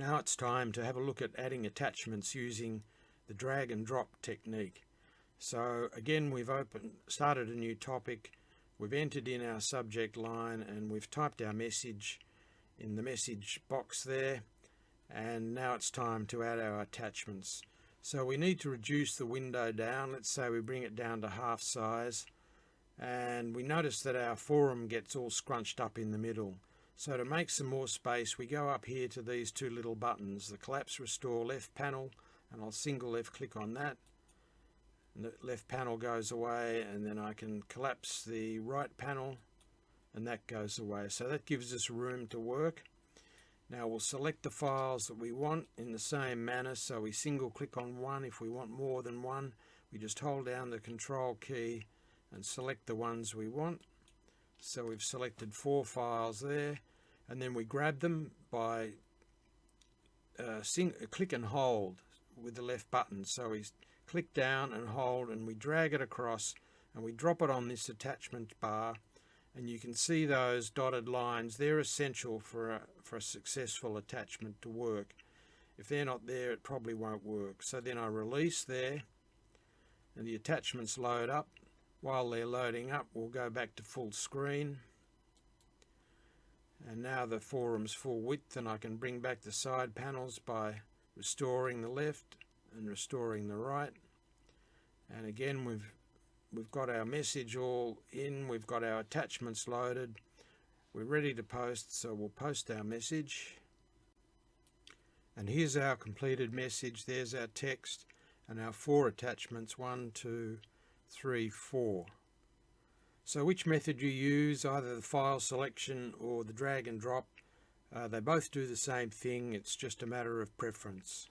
Now it's time to have a look at adding attachments using the drag and drop technique. So again, we've started a new topic, we've entered in our subject line and we've typed our message in the message box there, and now it's time to add our attachments. So we need to reduce the window down. Let's say we bring it down to half size, and we notice that our forum gets all scrunched up in the middle. So to make some more space, we go up here to these two little buttons, the collapse restore left panel, and I'll single left click on that, and the left panel goes away, and then I can collapse the right panel and that goes away. So that gives us room to work. Now we'll select the files that we want in the same manner. So we single click on one. If we want more than one, we just hold down the control key and select the ones we want. So we've selected 4 files there, and then we grab them by click and hold with the left button. So we click down and hold, and we drag it across and we drop it on this attachment bar, and you can see those dotted lines. They're essential for a successful attachment to work. If they're not there, it probably won't work. So then I release there and the attachments load up. While they're loading up, we'll go back to full screen, and now the forum's full width, and I can bring back the side panels by restoring the left and restoring the right. And again, we've got our message all in, we've got our attachments loaded, we're ready to post, so we'll post our message. And here's our completed message. There's our text and our 4 attachments, 1, 2, 3, 4. So which method you use, either the file selection or the drag and drop, they both do the same thing. It's just a matter of preference.